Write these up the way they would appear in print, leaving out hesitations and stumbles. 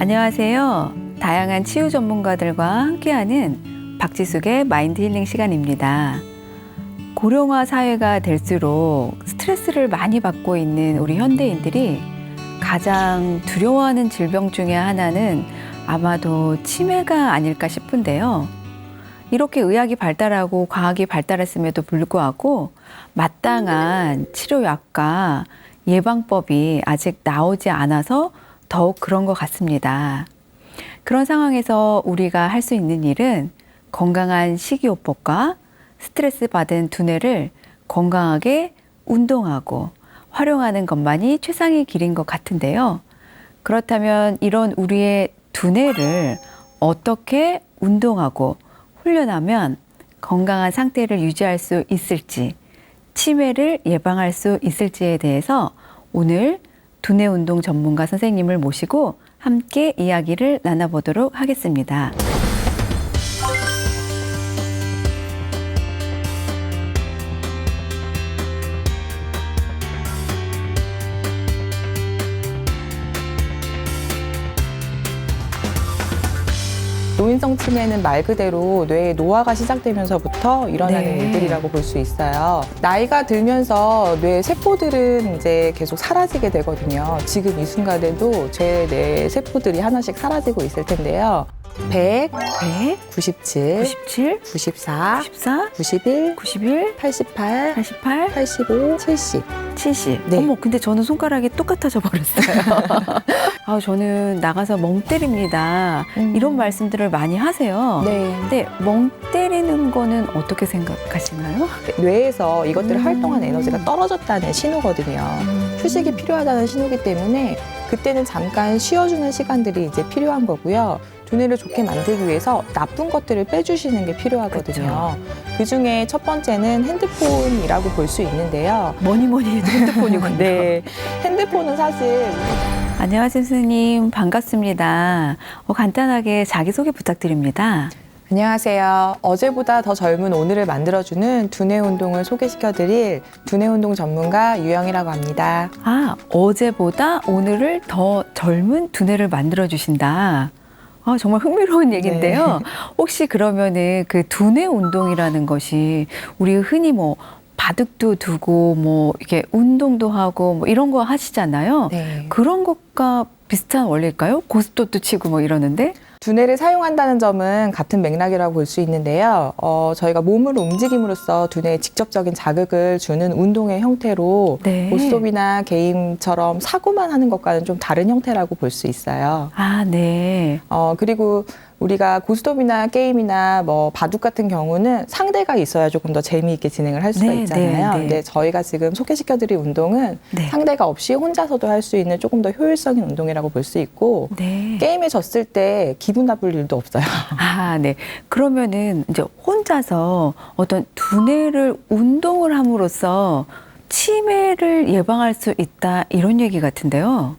안녕하세요. 다양한 치유 전문가들과 함께하는 박지숙의 마인드 힐링 시간입니다. 고령화 사회가 될수록 스트레스를 많이 받고 있는 우리 현대인들이 가장 두려워하는 질병 중에 하나는 아마도 치매가 아닐까 싶은데요. 이렇게 의학이 발달하고 과학이 발달했음에도 불구하고 마땅한 치료약과 예방법이 아직 나오지 않아서 더욱 그런 것 같습니다. 그런 상황에서 우리가 할 수 있는 일은 건강한 식이요법과 스트레스 받은 두뇌를 건강하게 운동하고 활용하는 것만이 최상의 길인 것 같은데요. 그렇다면 이런 우리의 두뇌를 어떻게 운동하고 훈련하면 건강한 상태를 유지할 수 있을지, 치매를 예방할 수 있을지에 대해서 오늘 두뇌 운동 전문가 선생님을 모시고 함께 이야기를 나눠보도록 하겠습니다. 노인성 치매는 말 그대로 뇌의 노화가 시작되면서부터 일어나는 일들이라고 볼 수 있어요. 나이가 들면서 뇌 세포들은 이제 계속 사라지게 되거든요. 지금 이 순간에도 제 뇌 세포들이 하나씩 사라지고 있을 텐데요. 100, 97, 97, 94, 94, 91, 91, 88, 88, 85, 70. 70. 네. 어머, 근데 저는 손가락이 똑같아져 버렸어요. 아, 저는 나가서 멍 때립니다. 이런 말씀들을 많이 하세요. 네. 근데 멍 때리는 거는 어떻게 생각하시나요? 뇌에서 이것들을 활동한 에너지가 떨어졌다는 신호거든요. 휴식이 필요하다는 신호기 때문에 그때는 잠깐 쉬어주는 시간들이 이제 필요한 거고요. 두뇌를 좋게 만들기 위해서 나쁜 것들을 빼주시는 게 필요하거든요. 그 중에 첫 번째는 핸드폰이라고 볼 수 있는데요. 뭐니 해도 핸드폰이군요. 네, 핸드폰은 사실 안녕하세요, 선생님. 반갑습니다. 간단하게 자기소개 부탁드립니다. 안녕하세요. 어제보다 더 젊은 오늘을 만들어주는 두뇌 운동을 소개시켜드릴 두뇌 운동 전문가 유영이라고 합니다. 아, 어제보다 오늘을 더 젊은 두뇌를 만들어주신다. 아, 정말 흥미로운 얘기인데요. 네. 혹시 그러면은 그 두뇌 운동이라는 것이 우리 흔히 뭐 바둑도 두고 뭐 이렇게 운동도 하고 뭐 이런 거 하시잖아요. 네. 그런 것과 비슷한 원리일까요? 고스톱도 치고 뭐 이러는데? 두뇌를 사용한다는 점은 같은 맥락이라고 볼 수 있는데요. 저희가 몸을 움직임으로써 두뇌에 직접적인 자극을 주는 운동의 형태로 네. 고스톱이나 게임처럼 사고만 하는 것과는 좀 다른 형태라고 볼 수 있어요. 아, 네. 그리고 우리가 고스톱이나 게임이나 뭐 바둑 같은 경우는 상대가 있어야 조금 더 재미있게 진행을 할 수가 네, 있잖아요. 네, 네. 근데 저희가 지금 소개시켜드릴 운동은 네. 상대가 없이 혼자서도 할 수 있는 조금 더 효율적인 운동이라고 볼 수 있고 네. 게임에 졌을 때 기분 나쁠 일도 없어요. 아, 네. 그러면은 이제 혼자서 어떤 두뇌를 운동을 함으로써 치매를 예방할 수 있다 이런 얘기 같은데요.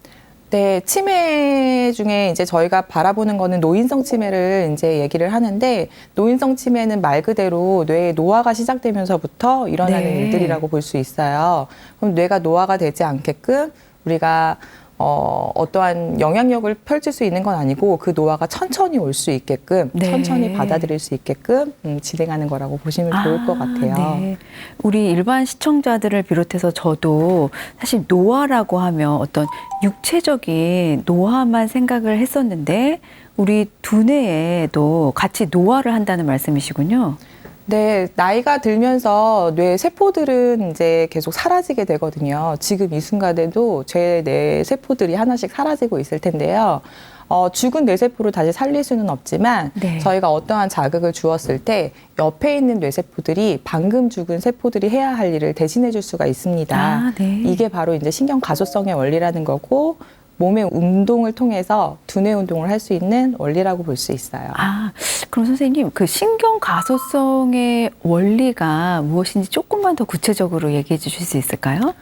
네, 치매 중에 이제 저희가 바라보는 거는 노인성 치매를 이제 얘기를 하는데 노인성 치매는 말 그대로 뇌의 노화가 시작되면서부터 일어나는 네. 일들이라고 볼 수 있어요. 그럼 뇌가 노화가 되지 않게끔 우리가 어떠한 영향력을 펼칠 수 있는 건 아니고 그 노화가 천천히 올 수 있게끔 네. 천천히 받아들일 수 있게끔 진행하는 거라고 보시면 좋을 것 같아요. 네. 우리 일반 시청자들을 비롯해서 저도 사실 노화라고 하면 어떤 육체적인 노화만 생각을 했었는데 우리 두뇌에도 같이 노화를 한다는 말씀이시군요. 네, 나이가 들면서 뇌 세포들은 이제 계속 사라지게 되거든요. 지금 이 순간에도 제 뇌 세포들이 하나씩 사라지고 있을 텐데요. 죽은 뇌세포를 다시 살릴 수는 없지만 네. 저희가 어떠한 자극을 주었을 때 옆에 있는 뇌세포들이 방금 죽은 세포들이 해야 할 일을 대신해 줄 수가 있습니다. 아, 네. 이게 바로 이제 신경 가소성의 원리라는 거고 몸의 운동을 통해서 두뇌 운동을 할 수 있는 원리라고 볼 수 있어요. 아, 그럼 선생님, 그 신경 가소성의 원리가 무엇인지 조금만 더 구체적으로 얘기해 주실 수 있을까요?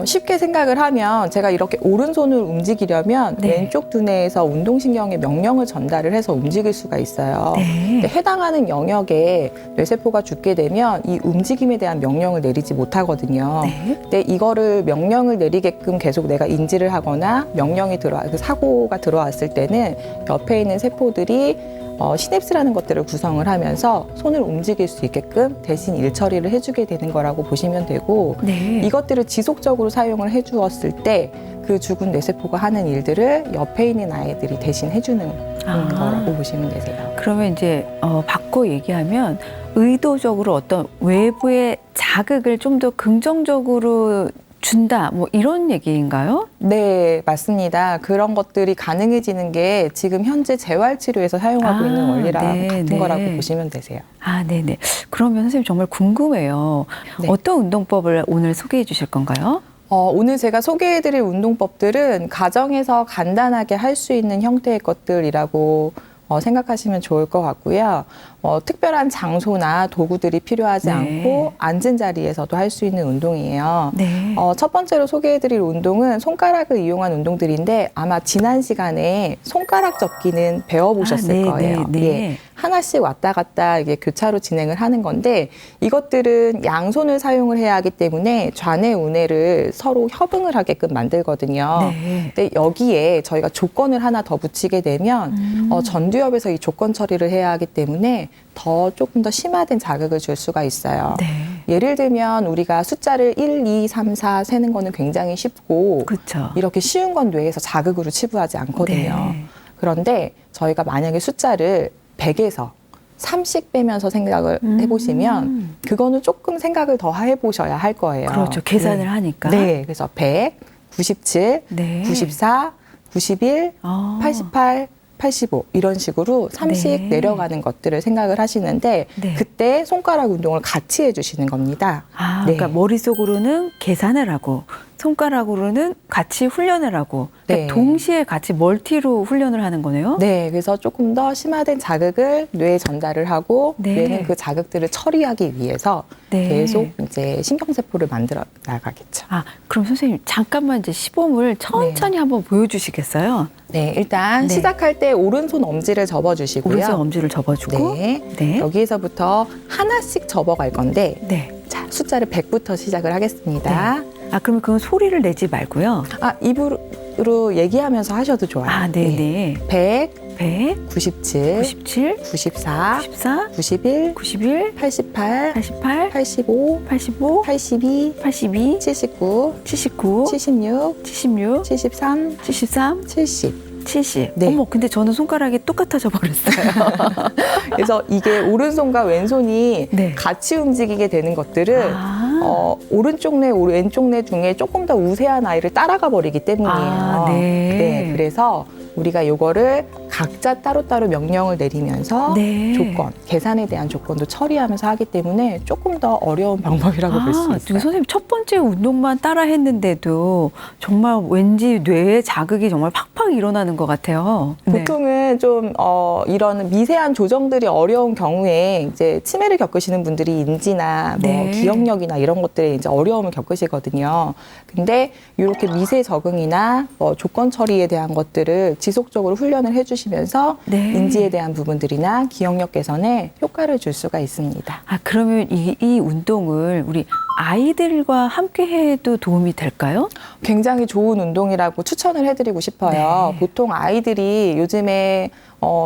쉽게 생각을 하면 제가 이렇게 오른손을 움직이려면 네. 왼쪽 두뇌에서 운동신경에 명령을 전달을 해서 움직일 수가 있어요. 네. 근데 해당하는 영역에 뇌세포가 죽게 되면 이 움직임에 대한 명령을 내리지 못하거든요. 네. 근데 이거를 명령을 내리게끔 계속 내가 인지를 하거나 명령이 그 사고가 들어왔을 때는 옆에 있는 세포들이 시냅스라는 것들을 구성을 하면서 손을 움직일 수 있게끔 대신 일처리를 해주게 되는 거라고 보시면 되고 네. 이것들을 지속적으로 사용을 해주었을 때 그 죽은 뇌세포가 하는 일들을 옆에 있는 아이들이 대신 해주는 거라고 보시면 되세요. 그러면 이제 바꿔 얘기하면 의도적으로 어떤 외부의 자극을 좀 더 긍정적으로 준다, 뭐 이런 얘기인가요? 네, 맞습니다. 그런 것들이 가능해지는 게 지금 현재 재활치료에서 사용하고 있는 원리랑 네, 같은 네. 거라고 보시면 되세요. 아, 네네. 그러면 선생님 정말 궁금해요. 네. 어떤 운동법을 오늘 소개해 주실 건가요? 오늘 제가 소개해드릴 운동법들은 가정에서 간단하게 할 수 있는 형태의 것들이라고 생각하시면 좋을 것 같고요. 특별한 장소나 도구들이 필요하지 네. 않고 앉은 자리에서도 할 수 있는 운동이에요. 네. 첫 번째로 소개해드릴 운동은 손가락을 이용한 운동들인데 아마 지난 시간에 손가락 접기는 배워보셨을 네, 거예요. 네, 네. 예. 하나씩 왔다 갔다 이게 교차로 진행을 하는 건데 이것들은 양손을 사용을 해야 하기 때문에 좌뇌 우뇌를 서로 협응을 하게끔 만들거든요. 네. 근데 여기에 저희가 조건을 하나 더 붙이게 되면 전두엽에서 이 조건 처리를 해야 하기 때문에 조금 더 심화된 자극을 줄 수가 있어요. 네. 예를 들면 우리가 숫자를 1, 2, 3, 4 세는 거는 굉장히 쉽고 그렇죠. 이렇게 쉬운 건 뇌에서 자극으로 치부하지 않거든요. 네. 그런데 저희가 만약에 숫자를 100에서 30 빼면서 생각을 해보시면 그거는 조금 생각을 더 해보셔야 할 거예요. 그렇죠. 계산을 네. 하니까. 네. 그래서 100, 97, 네. 94, 91, 아. 88, 85 이런 식으로 30 네. 내려가는 것들을 생각을 하시는데 네. 그때 손가락 운동을 같이 해주시는 겁니다. 아, 네. 그러니까 머릿속으로는 계산을 하고 손가락으로는 같이 훈련을 하고 그러니까 네. 동시에 같이 멀티로 훈련을 하는 거네요. 네, 그래서 조금 더 심화된 자극을 뇌에 전달을 하고 네. 뇌는 그 자극들을 처리하기 위해서 네. 계속 이제 신경세포를 만들어 나가겠죠. 아, 그럼 선생님 잠깐만 이제 시범을 천천히 한번 보여주시겠어요? 네, 일단 네. 시작할 때 오른손 엄지를 접어주시고요. 오른손 엄지를 접어주고 네. 네. 여기에서부터 하나씩 접어갈 건데 네. 자, 숫자를 100부터 시작을 하겠습니다. 아, 그러면 그건 소리를 내지 말고요. 입으로 얘기하면서 하셔도 좋아요. 아, 네네. 100, 100, 97, 97, 94, 94, 91, 91, 88, 88, 85, 85, 82, 82, 79, 79, 76, 76, 73, 73, 70. 70. 네. 어머, 근데 저는 손가락이 똑같아져 버렸어요. 그래서 이게 오른손과 왼손이 네. 같이 움직이게 되는 것들은 아. 오른쪽 뇌, 왼쪽 뇌 중에 조금 더 우세한 아이를 따라가 버리기 때문이에요. 아, 네. 그래서 우리가 요거를 각자 따로따로 명령을 내리면서 네. 조건, 계산에 대한 조건도 처리하면서 하기 때문에 조금 더 어려운 방법이라고 볼 수 있어요. 선생님 첫 번째 운동만 따라 했는데도 정말 왠지 뇌에 자극이 정말 팍팍 일어나는 것 같아요. 네. 보통은 좀 이런 미세한 조정들이 어려운 경우에 이제 치매를 겪으시는 분들이 인지나 뭐 네. 기억력이나 이런 것들에 이제 어려움을 겪으시거든요. 근데 이렇게 미세 적응이나 뭐 조건 처리에 대한 것들을 지속적으로 훈련을 해주시면서 네. 인지에 대한 부분들이나 기억력 개선에 효과를 줄 수가 있습니다. 아, 그러면 이 운동을 우리 아이들과 함께 해도 도움이 될까요? 굉장히 좋은 운동이라고 추천을 해드리고 싶어요. 네. 보통 아이들이 요즘에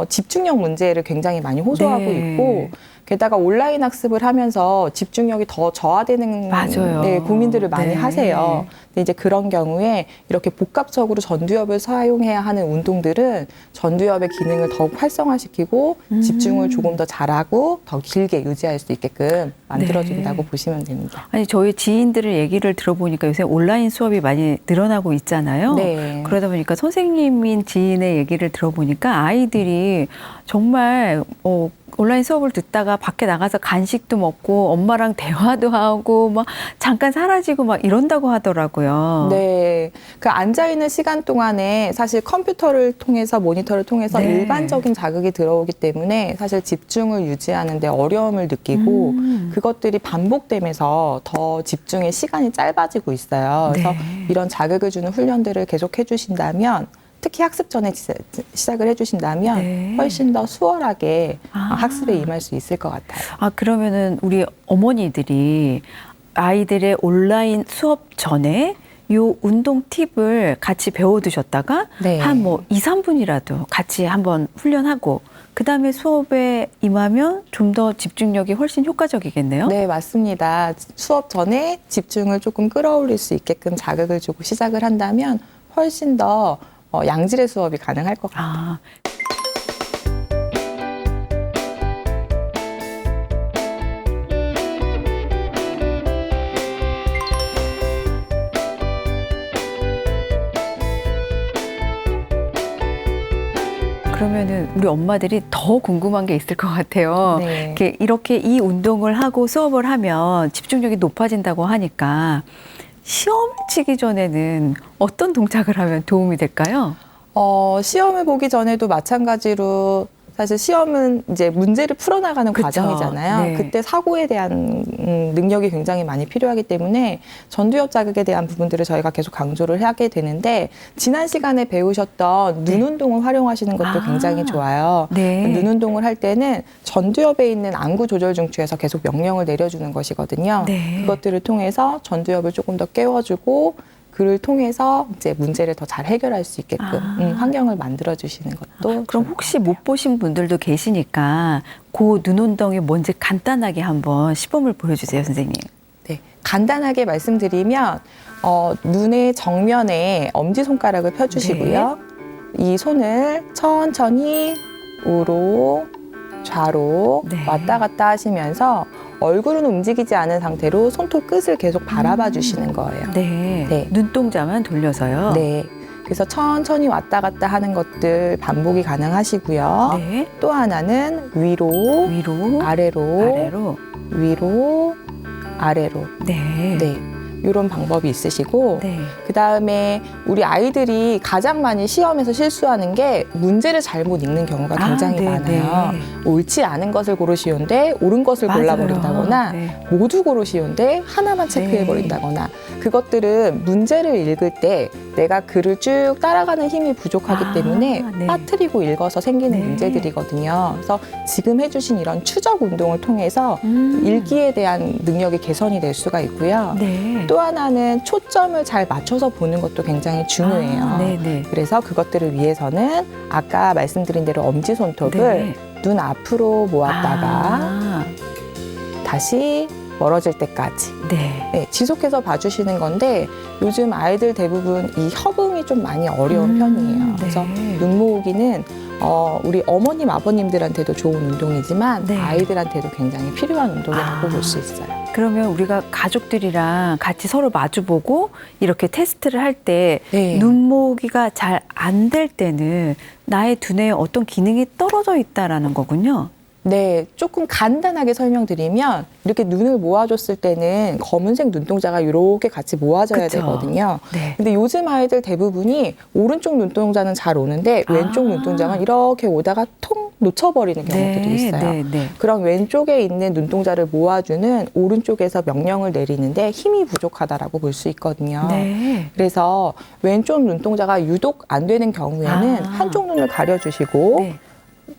집중력 문제를 굉장히 많이 호소하고 네. 있고 게다가 온라인 학습을 하면서 집중력이 더 저하되는 맞아요. 네, 고민들을 많이 네. 하세요. 근데 이제 그런 경우에 이렇게 복합적으로 전두엽을 사용해야 하는 운동들은 전두엽의 기능을 더욱 활성화시키고 집중을 조금 더 잘하고 더 길게 유지할 수 있게끔 만들어준다고 네. 보시면 됩니다. 아니, 저희 지인들의 얘기를 들어보니까 요새 온라인 수업이 많이 늘어나고 있잖아요. 네. 그러다 보니까 선생님인 지인의 얘기를 들어보니까 아이들이 정말 온라인 수업을 듣다가 밖에 나가서 간식도 먹고 엄마랑 대화도 하고 막 잠깐 사라지고 막 이런다고 하더라고요. 네. 그 앉아있는 시간 동안에 사실 컴퓨터를 통해서 모니터를 통해서 네. 일반적인 자극이 들어오기 때문에 사실 집중을 유지하는 데 어려움을 느끼고 그것들이 반복되면서 더 집중의 시간이 짧아지고 있어요. 그래서 네. 이런 자극을 주는 훈련들을 계속 해주신다면 특히 학습 전에 시작을 해주신다면 네. 훨씬 더 수월하게 아. 학습에 임할 수 있을 것 같아요. 아, 그러면은 우리 어머니들이 아이들의 온라인 수업 전에 요 운동 팁을 같이 배워두셨다가 네. 한 뭐 2, 3분이라도 같이 한번 훈련하고 그다음에 수업에 임하면 좀 더 집중력이 훨씬 효과적이겠네요. 네, 맞습니다. 수업 전에 집중을 조금 끌어올릴 수 있게끔 자극을 주고 시작을 한다면 훨씬 더 양질의 수업이 가능할 것 같아요. 아, 그러면은 우리 엄마들이 더 궁금한 게 있을 것 같아요. 네. 이렇게 이 운동을 하고 수업을 하면 집중력이 높아진다고 하니까 시험 치기 전에는 어떤 동작을 하면 도움이 될까요? 시험을 보기 전에도 마찬가지로 사실 시험은 이제 문제를 풀어나가는 그쵸. 과정이잖아요. 네. 그때 사고에 대한 능력이 굉장히 많이 필요하기 때문에 전두엽 자극에 대한 부분들을 저희가 계속 강조를 하게 되는데 지난 시간에 배우셨던 눈 운동을 활용하시는 것도 아. 굉장히 좋아요. 네. 눈 운동을 할 때는 전두엽에 있는 안구 조절 중추에서 계속 명령을 내려주는 것이거든요. 네. 그것들을 통해서 전두엽을 조금 더 깨워주고 그를 통해서 이제 문제를 더 잘 해결할 수 있게끔 환경을 만들어 주시는 것도 그럼 혹시 못 보신 분들도 계시니까 그 눈 운동이 뭔지 간단하게 한번 시범을 보여주세요, 선생님. 네, 간단하게 말씀드리면 눈의 정면에 엄지손가락을 펴주시고요. 이 손을 천천히 우로 좌로 네. 왔다 갔다 하시면서 얼굴은 움직이지 않은 상태로 손톱 끝을 계속 바라봐 주시는 거예요. 네. 네. 눈동자만 돌려서요. 네. 그래서 천천히 왔다 갔다 하는 것들 반복이 가능하시고요. 네. 또 하나는 위로, 위로, 아래로, 아래로. 위로, 아래로. 네. 네. 이런 방법이 있으시고 네. 그다음에 우리 아이들이 가장 많이 시험에서 실수하는 게 문제를 잘못 읽는 경우가 굉장히 네, 많아요. 네. 옳지 않은 것을 고르시온데 옳은 것을 맞아요. 골라버린다거나 네. 모두 고르시온데 하나만 체크해버린다거나 그것들은 문제를 읽을 때 내가 글을 쭉 따라가는 힘이 부족하기 때문에 네. 빠뜨리고 읽어서 생기는 네. 문제들이거든요. 그래서 지금 해주신 이런 추적 운동을 통해서 음. 읽기에 대한 능력이 개선이 될 수가 있고요. 네. 또 하나는 초점을 잘 맞춰서 보는 것도 굉장히 중요해요. 네네. 그래서 그것들을 위해서는 아까 말씀드린 대로 엄지손톱을 네. 눈 앞으로 모았다가 아, 다시 멀어질 때까지 네. 네, 지속해서 봐주시는 건데 요즘 아이들 대부분 이 협응이 좀 많이 어려운 편이에요. 그래서 네. 눈 모으기는 우리 어머님, 아버님들한테도 좋은 운동이지만 네. 아이들한테도 굉장히 필요한 운동이라고 아. 볼 수 있어요. 그러면 우리가 가족들이랑 같이 서로 마주보고 이렇게 테스트를 할 때 네. 눈 모으기가 잘 안 될 때는 나의 두뇌에 어떤 기능이 떨어져 있다라는 거군요. 네, 조금 간단하게 설명드리면 이렇게 눈을 모아줬을 때는 검은색 눈동자가 이렇게 같이 모아져야 그쵸? 되거든요. 네. 근데 요즘 아이들 대부분이 오른쪽 눈동자는 잘 오는데 왼쪽 아. 눈동자는 이렇게 오다가 통 놓쳐버리는 경우들이 있어요. 네, 네. 그럼 왼쪽에 있는 눈동자를 모아주는 오른쪽에서 명령을 내리는데 힘이 부족하다라고 볼 수 있거든요. 네. 그래서 왼쪽 눈동자가 유독 안 되는 경우에는 아. 한쪽 눈을 가려주시고 네.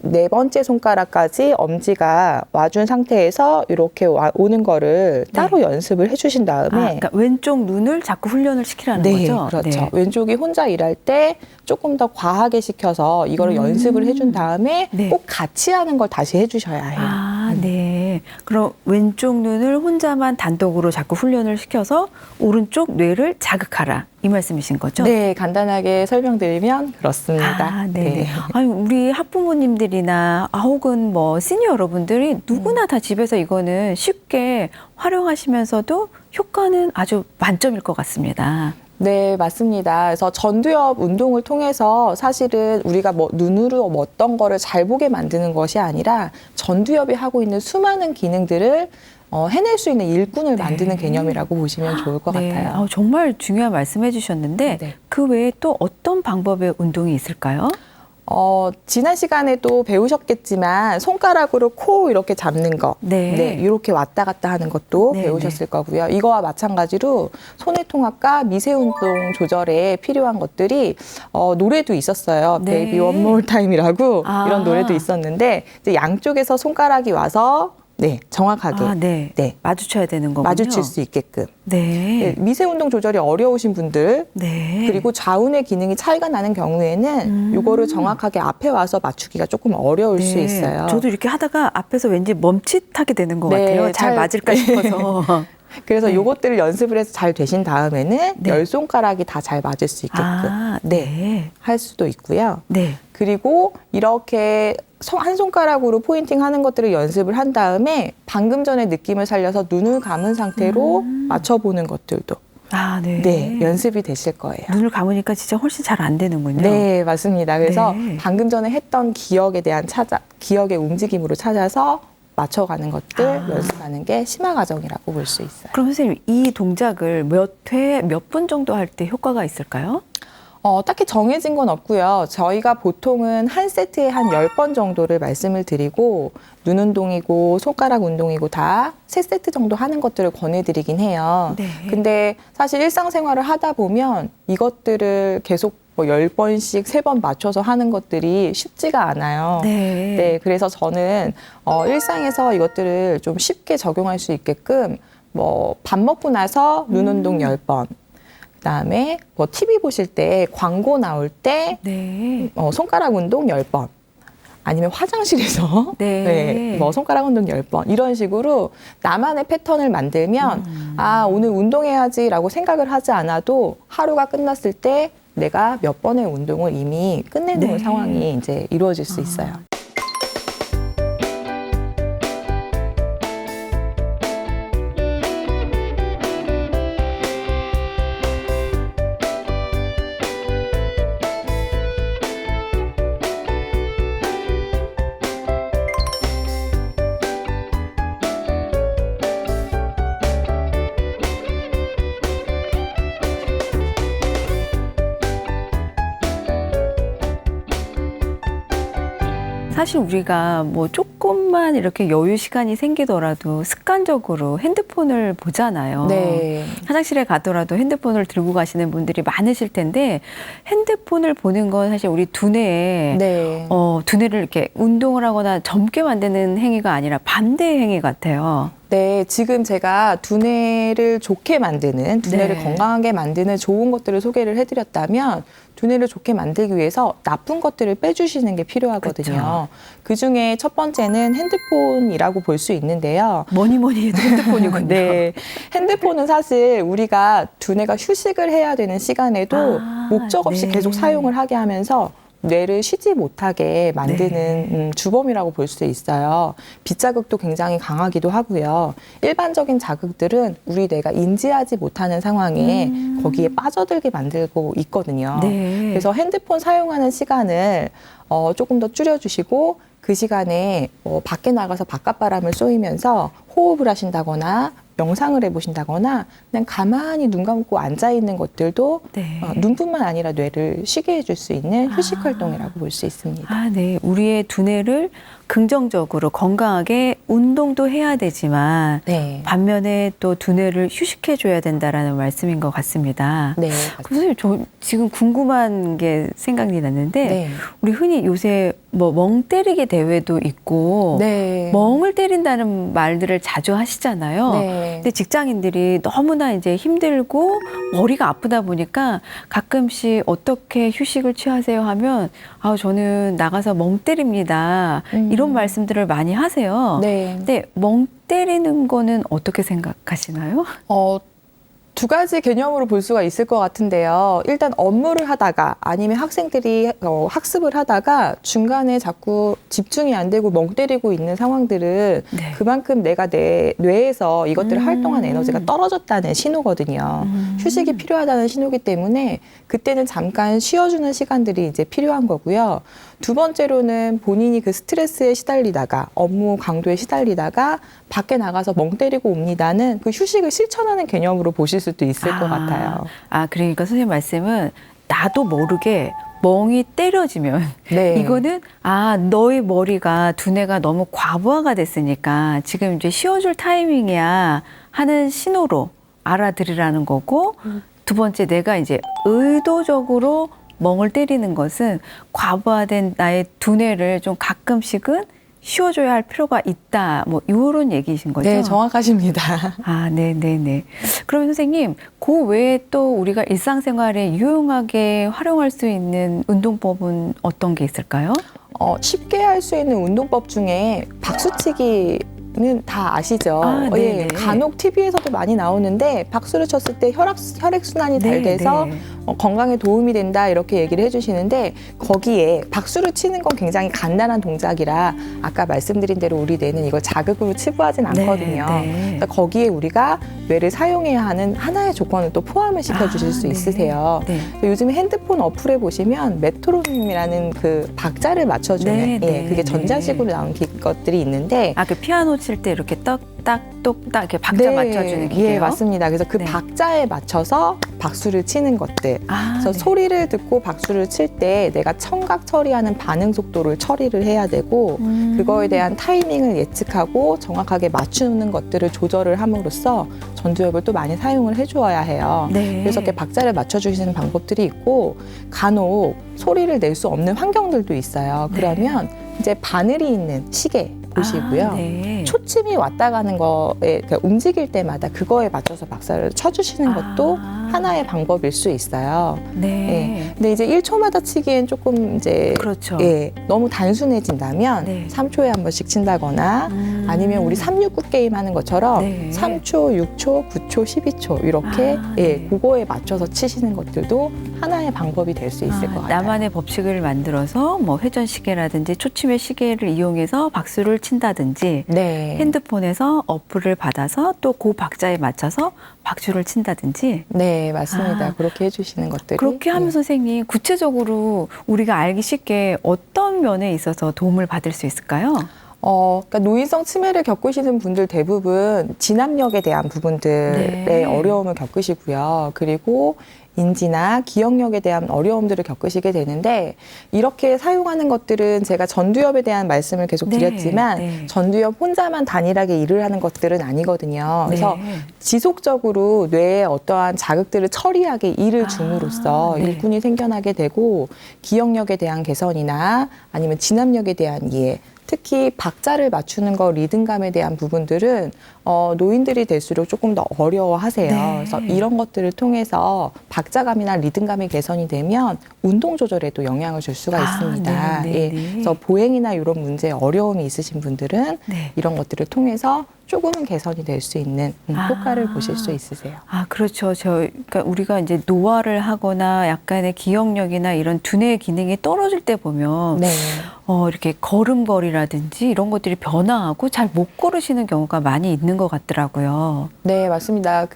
네 번째 손가락까지 엄지가 와준 상태에서 이렇게 오는 거를 따로 연습을 해주신 다음에 그러니까 왼쪽 눈을 자꾸 훈련을 시키라는 네, 거죠. 그렇죠. 네. 왼쪽이 혼자 일할 때 조금 더 과하게 시켜서 이거를 연습을 해준 다음에 네. 꼭 같이 하는 걸 다시 해주셔야 해요. 아, 네. 그럼 왼쪽 눈을 혼자만 단독으로 자꾸 훈련을 시켜서 오른쪽 뇌를 자극하라. 이 말씀이신 거죠? 네, 간단하게 설명드리면 그렇습니다. 아, 네네. 아니, 우리 학부모님들이나 혹은 뭐 시니어 여러분들이 누구나 다 집에서 이거는 쉽게 활용하시면서도 효과는 아주 만점일 것 같습니다. 네, 맞습니다. 그래서 전두엽 운동을 통해서 사실은 우리가 뭐 눈으로 어떤 거를 잘 보게 만드는 것이 아니라 전두엽이 하고 있는 수많은 기능들을 해낼 수 있는 일꾼을 네. 만드는 개념이라고 보시면 좋을 것 네. 같아요. 정말 중요한 말씀해 주셨는데 네. 그 외에 또 어떤 방법의 운동이 있을까요? 지난 시간에도 배우셨겠지만 손가락으로 코 이렇게 잡는 거, 네. 이렇게 왔다 갔다 하는 것도 네, 배우셨을 거고요. 이거와 마찬가지로 손의 통합과 미세 운동 조절에 필요한 것들이 노래도 있었어요. 네. Baby One More Time이라고 아. 이런 노래도 있었는데 이제 양쪽에서 손가락이 와서 정확하게 네. 마주쳐야 되는 거군요. 마주칠 수 있게끔. 네. 미세 운동 조절이 어려우신 분들 네. 그리고 좌우의 기능이 차이가 나는 경우에는 이거를 정확하게 앞에 와서 맞추기가 조금 어려울 수 있어요. 저도 이렇게 하다가 앞에서 왠지 멈칫하게 되는 것 네, 같아요. 잘 맞을까 싶어서. 그래서 네. 요것들을 연습을 해서 잘 되신 다음에는 네. 열 손가락이 다 잘 맞을 수 있게끔 네. 할 수도 있고요. 네. 그리고 이렇게 한 손가락으로 포인팅 하는 것들을 연습을 한 다음에 방금 전에 느낌을 살려서 눈을 감은 상태로 맞춰보는 것들도 네. 연습이 되실 거예요. 눈을 감으니까 진짜 훨씬 잘 안 되는군요. 네, 맞습니다. 그래서 네. 방금 전에 했던 기억에 대한 기억의 움직임으로 찾아서 맞춰가는 것들 연습하는 게 심화 과정이라고 볼 수 있어요. 그럼 선생님, 이 동작을 몇 분 정도 할 때 효과가 있을까요? 딱히 정해진 건 없고요. 저희가 보통은 한 세트에 한 10번 정도를 말씀을 드리고 눈 운동이고 손가락 운동이고 다 3세트 정도 하는 것들을 권해드리긴 해요. 네. 근데 사실 일상생활을 하다 보면 이것들을 계속 뭐 10번씩 3번 맞춰서 하는 것들이 쉽지가 않아요. 네. 그래서 저는 일상에서 이것들을 좀 쉽게 적용할 수 있게끔 뭐 밥 먹고 나서 눈 운동 10번 그다음에 뭐 TV 보실 때 광고 나올 때 네. 손가락 운동 10번 아니면 화장실에서 네. 뭐 손가락 운동 10번 이런 식으로 나만의 패턴을 만들면 오늘 운동해야지라고 생각을 하지 않아도 하루가 끝났을 때 내가 몇 번의 운동을 이미 끝내놓은 네. 상황이 이제 이루어질 수 있어요. 사실 우리가 뭐 조금만 이렇게 여유 시간이 생기더라도 습관적으로 핸드폰을 보잖아요. 네. 화장실에 가더라도 핸드폰을 들고 가시는 분들이 많으실 텐데 핸드폰을 보는 건 사실 우리 두뇌에 두뇌를 이렇게 운동을 하거나 젊게 만드는 행위가 아니라 반대의 행위 같아요. 네, 지금 제가 두뇌를 좋게 만드는, 두뇌를 네. 건강하게 만드는 좋은 것들을 소개를 해드렸다면 두뇌를 좋게 만들기 위해서 나쁜 것들을 빼주시는 게 필요하거든요. 그 중에 첫 번째는 핸드폰이라고 볼 수 있는데요. 뭐니 해도 핸드폰이군요. 네, 핸드폰은 사실 우리가 두뇌가 휴식을 해야 되는 시간에도 목적 없이 네. 계속 사용을 하게 하면서 뇌를 쉬지 못하게 만드는 주범이라고 볼 수 있어요. 빛자극도 굉장히 강하기도 하고요. 일반적인 자극들은 우리 뇌가 인지하지 못하는 상황에 거기에 빠져들게 만들고 있거든요. 네. 그래서 핸드폰 사용하는 시간을 조금 더 줄여주시고 그 시간에 밖에 나가서 바깥바람을 쏘이면서 호흡을 하신다거나 명상을 해보신다거나 그냥 가만히 눈 감고 앉아있는 것들도 네. 눈뿐만 아니라 뇌를 쉬게 해줄 수 있는 휴식 활동이라고 볼 수 있습니다. 네. 우리의 두뇌를 긍정적으로 건강하게 운동도 해야 되지만 네. 반면에 또 두뇌를 휴식해줘야 된다라는 말씀인 것 같습니다. 네. 선생님, 저 지금 궁금한 게 생각이 났는데 네. 우리 흔히 요새 뭐 멍 때리기 대회도 있고 네. 멍을 때린다는 말들을 자주 하시잖아요. 네. 근데 직장인들이 너무나 이제 힘들고 머리가 아프다 보니까 가끔씩 어떻게 휴식을 취하세요 하면 저는 나가서 멍 때립니다. 이런 말씀들을 많이 하세요. 네. 근데 멍 때리는 거는 어떻게 생각하시나요? 두 가지 개념으로 볼 수가 있을 것 같은데요. 일단 업무를 하다가 아니면 학생들이 학습을 하다가 중간에 자꾸 집중이 안 되고 멍 때리고 있는 상황들은 네. 그만큼 내가 내 뇌에서 이것들을 활동한 에너지가 떨어졌다는 신호거든요. 휴식이 필요하다는 신호기 때문에 그때는 잠깐 쉬어주는 시간들이 이제 필요한 거고요. 두 번째로는 본인이 그 스트레스에 시달리다가 업무 강도에 시달리다가 밖에 나가서 멍 때리고 옵니다는 그 휴식을 실천하는 개념으로 보실 수도 있을 것 같아요. 그러니까 선생님 말씀은 나도 모르게 멍이 때려지면 네. 이거는 너의 머리가 두뇌가 너무 과부하가 됐으니까 지금 이제 쉬어줄 타이밍이야 하는 신호로 알아들으라는 거고 두 번째 내가 이제 의도적으로 멍을 때리는 것은 과부하된 나의 두뇌를 좀 가끔씩은 쉬어줘야 할 필요가 있다. 뭐 이런 얘기이신 거죠? 네, 정확하십니다. 네네네. 그럼 선생님, 그 외에 또 우리가 일상생활에 유용하게 활용할 수 있는 운동법은 어떤 게 있을까요? 쉽게 할 수 있는 운동법 중에 박수치기는 다 아시죠? 네네. 간혹 TV에서도 많이 나오는데 박수를 쳤을 때 혈액순환이 잘 돼서 건강에 도움이 된다 이렇게 얘기를 해주시는데 거기에 박수를 치는 건 굉장히 간단한 동작이라 아까 말씀드린 대로 우리 뇌는 이걸 자극으로 치부하진 않거든요. 그래서 거기에 우리가 뇌를 사용해야 하는 하나의 조건을 또 포함을 시켜주실 수 있으세요. 요즘 핸드폰 어플에 보시면 메트로놈이라는 그 박자를 맞춰주는 그게 전자식으로 나온 것들이 있는데 그 피아노 칠 때 이렇게 똑딱 이렇게 박자 맞춰주는 기계요? 예, 맞습니다. 그래서 그 박자에 맞춰서 박수를 치는 것들. 그래서 소리를 듣고 박수를 칠 때 내가 청각 처리하는 반응 속도를 처리를 해야 되고 그거에 대한 타이밍을 예측하고 정확하게 맞추는 것들을 조절을 함으로써 전두엽을 또 많이 사용을 해주어야 해요. 그래서 이렇게 박자를 맞춰주시는 방법들이 있고 간혹 소리를 낼 수 없는 환경들도 있어요. 그러면 이제 바늘이 있는 시계 보시고요. 초침이 왔다 가는 거에 그러니까 움직일 때마다 그거에 맞춰서 박자를 쳐주시는 것도 하나의 방법일 수 있어요. 근데 이제 1초마다 치기엔 조금 이제 너무 단순해진다면 3초에 한 번씩 친다거나 아니면 우리 369 게임 하는 것처럼 3초, 6초, 9초, 12초 이렇게 그거에 맞춰서 치시는 것들도 하나의 방법이 될 수 있을 것 같아요. 나만의 법칙을 만들어서 뭐 회전 시계라든지 초침의 시계를 이용해서 박수를 친다든지 핸드폰에서 어플을 받아서 또 그 박자에 맞춰서 박수를 친다든지. 네, 맞습니다. 그렇게 해주시는 것들이. 그렇게 하면 선생님 구체적으로 우리가 알기 쉽게 어떤 면에 있어서 도움을 받을 수 있을까요? 그러니까 노인성 치매를 겪으시는 분들 대부분 진압력에 대한 부분들의 어려움을 겪으시고요. 그리고 인지나 기억력에 대한 어려움들을 겪으시게 되는데 이렇게 사용하는 것들은 제가 전두엽에 대한 말씀을 계속 드렸지만 전두엽 혼자만 단일하게 일을 하는 것들은 아니거든요. 그래서 지속적으로 뇌에 어떠한 자극들을 처리하게 일을 줌으로써 일꾼이 생겨나게 되고 기억력에 대한 개선이나 아니면 진압력에 대한 이해 특히 박자를 맞추는 거 리듬감에 대한 부분들은 노인들이 될수록 조금 더 어려워하세요. 그래서 이런 것들을 통해서 박자감이나 리듬감이 개선이 되면 운동 조절에도 영향을 줄 수가 있습니다. 그래서 보행이나 이런 문제에 어려움이 있으신 분들은 이런 것들을 통해서 조금은 개선이 될 수 있는 효과를 보실 수 있으세요. 그렇죠. 그러니까 우리가 이제 노화를 하거나 약간의 기억력이나 이런 두뇌의 기능이 떨어질 때 보면 이렇게 걸음걸이라든지 이런 것들이 변화하고 잘 못 걸으시는 경우가 많이 있는 것 같더라고요. 네, 맞습니다.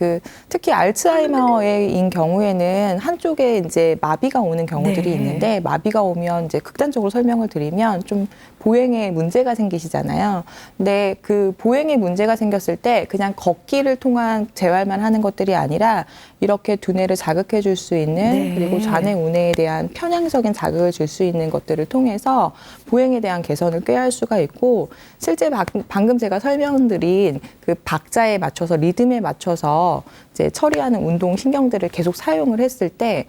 특히 알츠하이머인 경우에는 한쪽에 이제 마비가 오는 경우들이 있는데 마비가 오면 이제 극단적으로 설명을 드리면 좀 보행에 문제가 생기시잖아요. 근데 그 보행에 문제가 생겼을 때 그냥 걷기를 통한 재활만 하는 것들이 아니라 이렇게 두뇌를 자극해 줄 수 있는 그리고 좌뇌 우뇌에 대한 편향적인 자극을 줄 수 있는 것들을 통해서 보행에 대한 개선을 꾀할 수가 있고 실제 방금 제가 설명드린 그 박자에 맞춰서 리듬에 맞춰서 이제 처리하는 운동 신경들을 계속 사용을 했을 때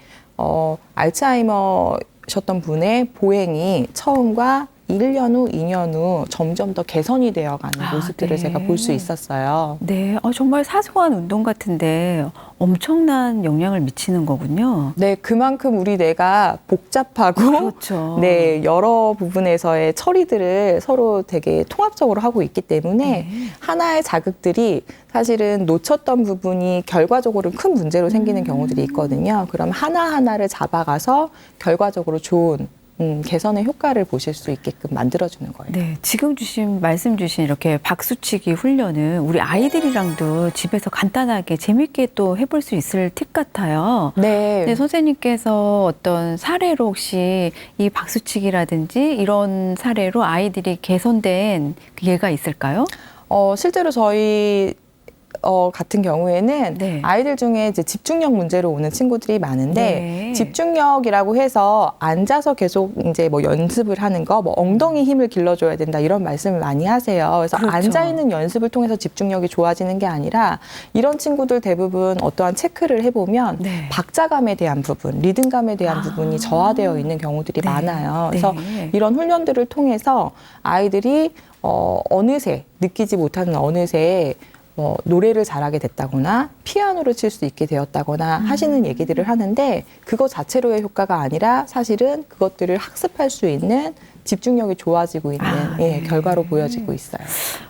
알츠하이머셨던 분의 보행이 처음과 1년 후, 2년 후 점점 더 개선이 되어가는 모습들을 네. 제가 볼 수 있었어요. 네, 정말 사소한 운동 같은데 엄청난 영향을 미치는 거군요. 네, 그만큼 우리 뇌가 복잡하고 그렇죠. 네, 여러 부분에서의 처리들을 서로 되게 통합적으로 하고 있기 때문에 네. 하나의 자극들이 사실은 놓쳤던 부분이 결과적으로 큰 문제로 생기는 경우들이 있거든요. 그럼 하나하나를 잡아가서 결과적으로 좋은 개선의 효과를 보실 수 있게끔 만들어주는 거예요. 네, 지금 말씀 주신 이렇게 박수치기 훈련은 우리 아이들이랑도 집에서 간단하게 재밌게 또 해볼 수 있을 팁 같아요. 네. 네, 선생님께서 어떤 사례로 혹시 이 박수치기라든지 이런 사례로 아이들이 개선된 예가 있을까요? 실제로 저희 같은 경우에는 네. 아이들 중에 이제 집중력 문제로 오는 친구들이 많은데 네. 집중력이라고 해서 앉아서 계속 이제 뭐 연습을 하는 거, 뭐 엉덩이 힘을 길러줘야 된다 이런 말씀을 많이 하세요. 그래서 그렇죠. 앉아 있는 연습을 통해서 집중력이 좋아지는 게 아니라 이런 친구들 대부분 어떠한 체크를 해보면 네. 박자감에 대한 부분, 리듬감에 대한 부분이 저하되어 있는 경우들이 네. 많아요. 그래서 네. 이런 훈련들을 통해서 아이들이 어느새 느끼지 못하는 어느새 노래를 잘하게 됐다거나 피아노를 칠 수 있게 되었다거나 하시는 얘기들을 하는데 그거 자체로의 효과가 아니라 사실은 그것들을 학습할 수 있는 집중력이 좋아지고 있는 네. 결과로 보여지고 있어요.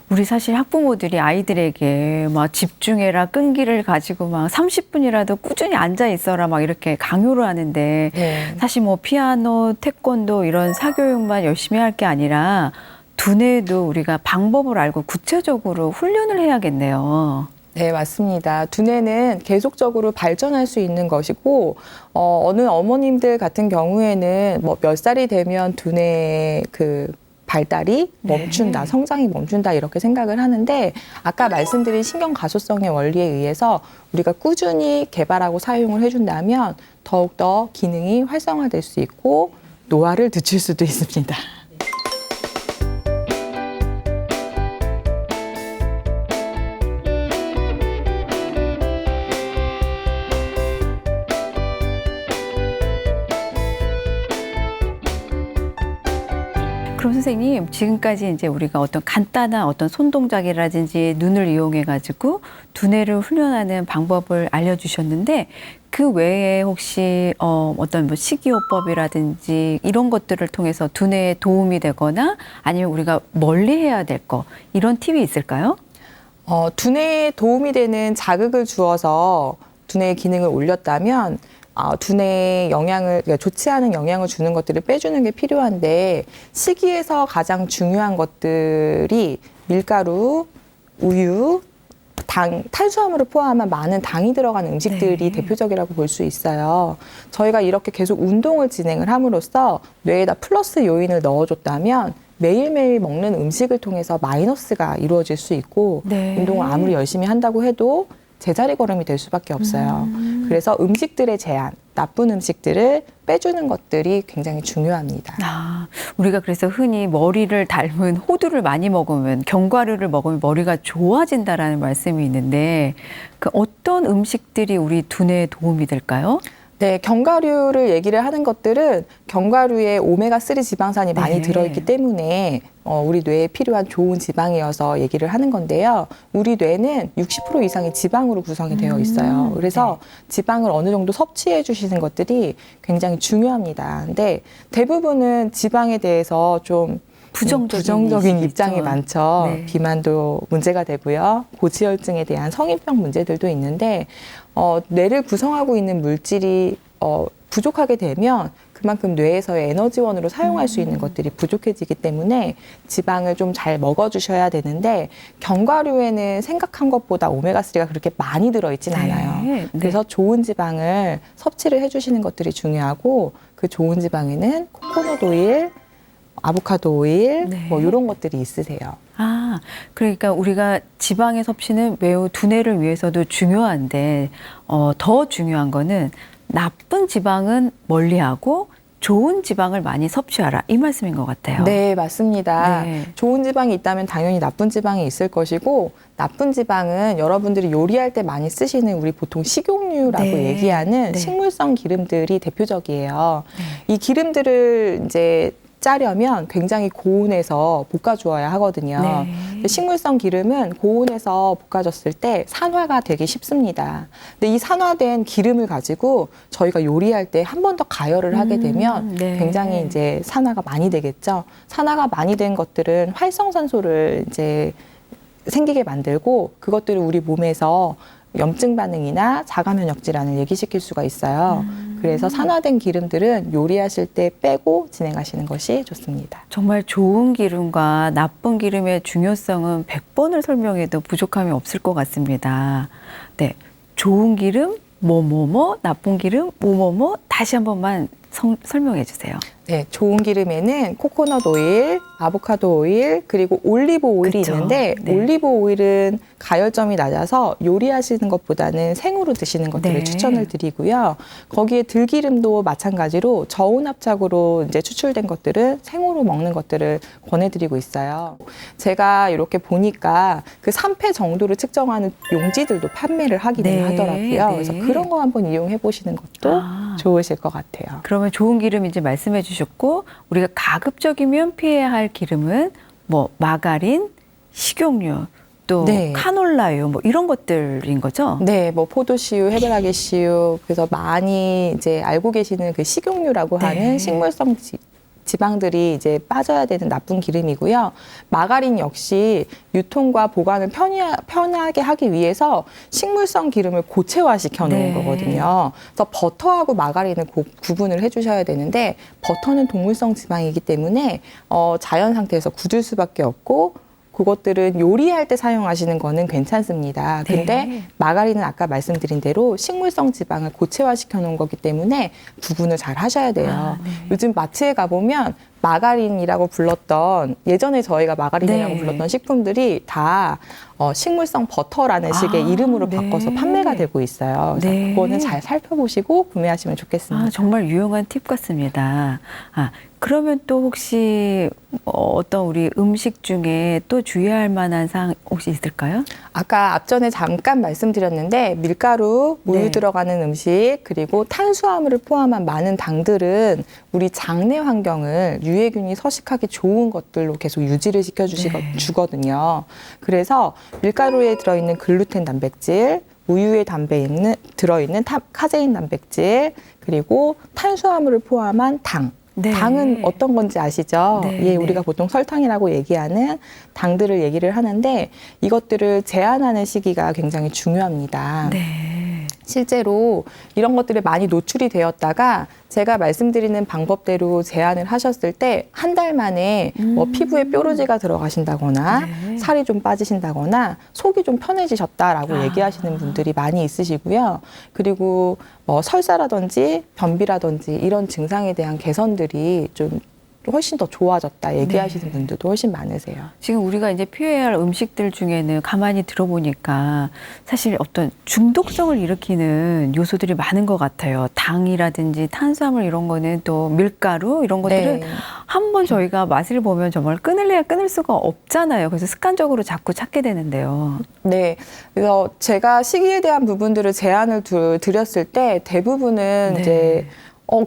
우리 사실 학부모들이 아이들에게 막 집중해라, 끈기를 가지고 막 30분이라도 꾸준히 앉아 있어라 막 이렇게 강요를 하는데 네. 사실 뭐 피아노, 태권도 이런 사교육만 열심히 할 게 아니라 두뇌도 우리가 방법을 알고 구체적으로 훈련을 해야겠네요. 네, 맞습니다. 두뇌는 계속적으로 발전할 수 있는 것이고, 어느 어머님들 같은 경우에는 뭐 몇 살이 되면 두뇌의 그 발달이 멈춘다, 네. 성장이 멈춘다 이렇게 생각을 하는데 아까 말씀드린 신경 가소성의 원리에 의해서 우리가 꾸준히 개발하고 사용을 해준다면 더욱더 기능이 활성화될 수 있고 노화를 늦출 수도 있습니다. 그럼 선생님, 지금까지 이제 우리가 어떤 간단한 어떤 손 동작이라든지 눈을 이용해 가지고 두뇌를 훈련하는 방법을 알려주셨는데 그 외에 혹시 어떤 뭐 식이요법이라든지 이런 것들을 통해서 두뇌에 도움이 되거나 아니면 우리가 멀리 해야 될 거 이런 팁이 있을까요? 두뇌에 도움이 되는 자극을 주어서 두뇌의 기능을 올렸다면 두뇌에 그러니까 좋지 않은 영향을 주는 것들을 빼주는 게 필요한데 식이에서 가장 중요한 것들이 밀가루, 우유, 탄수화물을 포함한 많은 당이 들어간 음식들이 네. 대표적이라고 볼 수 있어요. 저희가 이렇게 계속 운동을 진행을 함으로써 뇌에다 플러스 요인을 넣어줬다면 매일매일 먹는 음식을 통해서 마이너스가 이루어질 수 있고 네. 운동을 아무리 열심히 한다고 해도 제자리 걸음이 될 수밖에 없어요. 그래서 음식들의 제한, 나쁜 음식들을 빼주는 것들이 굉장히 중요합니다. 우리가 그래서 흔히 머리를 닮은 호두를 많이 먹으면 견과류를 먹으면 머리가 좋아진다라는 말씀이 있는데 그 어떤 음식들이 우리 두뇌에 도움이 될까요? 네, 견과류를 얘기를 하는 것들은 견과류에 오메가3 지방산이 많이 네. 들어있기 때문에 우리 뇌에 필요한 좋은 지방이어서 얘기를 하는 건데요. 우리 뇌는 60% 이상이 지방으로 구성이 되어 있어요. 그래서 지방을 어느 정도 섭취해 주시는 것들이 굉장히 중요합니다. 근데 대부분은 지방에 대해서 좀 부정적인 입장이 있죠. 많죠. 네. 비만도 문제가 되고요. 고지혈증에 대한 성인병 문제들도 있는데 뇌를 구성하고 있는 물질이 부족하게 되면 그만큼 뇌에서의 에너지원으로 사용할 수 있는 것들이 부족해지기 때문에 지방을 좀 잘 먹어주셔야 되는데 견과류에는 생각한 것보다 오메가3가 그렇게 많이 들어있진 않아요. 네. 그래서 좋은 지방을 섭취를 해주시는 것들이 중요하고 그 좋은 지방에는 코코넛 오일, 아보카도 오일 네. 뭐 이런 것들이 있으세요. 그러니까 우리가 지방의 섭취는 매우 두뇌를 위해서도 중요한데 더 중요한 거는 나쁜 지방은 멀리하고 좋은 지방을 많이 섭취하라 이 말씀인 것 같아요. 네, 맞습니다. 네. 좋은 지방이 있다면 당연히 나쁜 지방이 있을 것이고 나쁜 지방은 여러분들이 요리할 때 많이 쓰시는 우리 보통 식용유라고 네. 얘기하는 네. 식물성 기름들이 대표적이에요. 이 기름들을 이제 짜려면 굉장히 고온에서 볶아주어야 하거든요. 네. 근데 식물성 기름은 고온에서 볶아졌을 때 산화가 되기 쉽습니다. 근데 이 산화된 기름을 가지고 저희가 요리할 때 한 번 더 가열을 하게 되면 네. 굉장히 이제 산화가 많이 되겠죠. 산화가 많이 된 것들은 활성산소를 이제 생기게 만들고 그것들을 우리 몸에서 염증 반응이나 자가 면역 질환을 얘기시킬 수가 있어요. 그래서 산화된 기름들은 요리하실 때 빼고 진행하시는 것이 좋습니다. 정말 좋은 기름과 나쁜 기름의 중요성은 100번을 설명해도 부족함이 없을 것 같습니다. 네, 좋은 기름 뭐뭐뭐, 나쁜 기름 뭐뭐뭐 다시 한 번만 설명해 주세요. 네, 좋은 기름에는 코코넛 오일, 아보카도 오일, 그리고 올리브 오일이 그쵸? 있는데 네. 올리브 오일은 가열점이 낮아서 요리하시는 것보다는 생으로 드시는 것들을 네. 추천을 드리고요. 거기에 들기름도 마찬가지로 저온압착으로 이제 추출된 것들은 생으로 먹는 것들을 권해드리고 있어요. 제가 이렇게 보니까 그 산패 정도를 측정하는 용지들도 판매를 하기는 네. 하더라고요. 네. 그래서 그런 거 한번 이용해 보시는 것도 아. 좋으실 것 같아요. 그러면 좋은 기름인지 말씀해 주셨고 우리가 가급적이면 피해야 할 기름은 뭐 마가린, 식용유, 또 네. 카놀라유 뭐 이런 것들인 거죠? 네, 뭐 포도씨유, 해바라기씨유, 그래서 많이 이제 알고 계시는 그 식용유라고 네. 하는 식물성 지방들이 이제 빠져야 되는 나쁜 기름이고요. 마가린 역시 유통과 보관을 편하게 하기 위해서 식물성 기름을 고체화시켜 놓은 네. 거거든요. 그래서 버터하고 마가린을 구분을 해주셔야 되는데 버터는 동물성 지방이기 때문에 자연 상태에서 굳을 수밖에 없고 그것들은 요리할 때 사용하시는 거는 괜찮습니다. 근데 네. 마가린은 아까 말씀드린 대로 식물성 지방을 고체화시켜 놓은 거기 때문에 구분을 잘 하셔야 돼요. 아, 네. 요즘 마트에 가보면 마가린이라고 불렀던 예전에 저희가 마가린이라고 네. 불렀던 식품들이 다 식물성 버터라는 식의 아, 이름으로 네. 바꿔서 판매가 되고 있어요. 그래서 네. 그거는 잘 살펴보시고 구매하시면 좋겠습니다. 아, 정말 유용한 팁 같습니다. 아, 그러면 또 혹시 어떤 우리 음식 중에 또 주의할 만한 사항 혹시 있을까요? 아까 앞전에 잠깐 말씀드렸는데 밀가루, 우유 네. 들어가는 음식 그리고 탄수화물을 포함한 많은 당들은 우리 장내 환경을 유해균이 서식하기 좋은 것들로 계속 유지를 시켜주거든요. 그래서 밀가루에 들어있는 글루텐 단백질, 우유에 들어있는 카제인 단백질 그리고 탄수화물을 포함한 당. 네. 당은 어떤 건지 아시죠? 네, 예, 네. 우리가 보통 설탕이라고 얘기하는 당들을 얘기를 하는데 이것들을 제한하는 시기가 굉장히 중요합니다. 네. 실제로 이런 것들이 많이 노출이 되었다가 제가 말씀드리는 방법대로 제한을 하셨을 때 한 달 만에 뭐 피부에 뾰루지가 들어가신다거나 네. 살이 좀 빠지신다거나 속이 좀 편해지셨다라고 아. 얘기하시는 분들이 많이 있으시고요. 그리고 뭐 설사라든지 변비라든지 이런 증상에 대한 개선들이 좀 훨씬 더 좋아졌다 얘기하시는 네. 분들도 훨씬 많으세요. 지금 우리가 이제 피해야 할 음식들 중에는 가만히 들어보니까 사실 어떤 중독성을 일으키는 요소들이 많은 것 같아요. 당이라든지 탄수화물 이런 거는 또 밀가루 이런 것들은 네. 한번 저희가 맛을 보면 정말 끊을래야 끊을 수가 없잖아요. 그래서 습관적으로 자꾸 찾게 되는데요. 네. 그래서 제가 식이에 대한 부분들을 제안을 드렸을 때 대부분은 네. 이제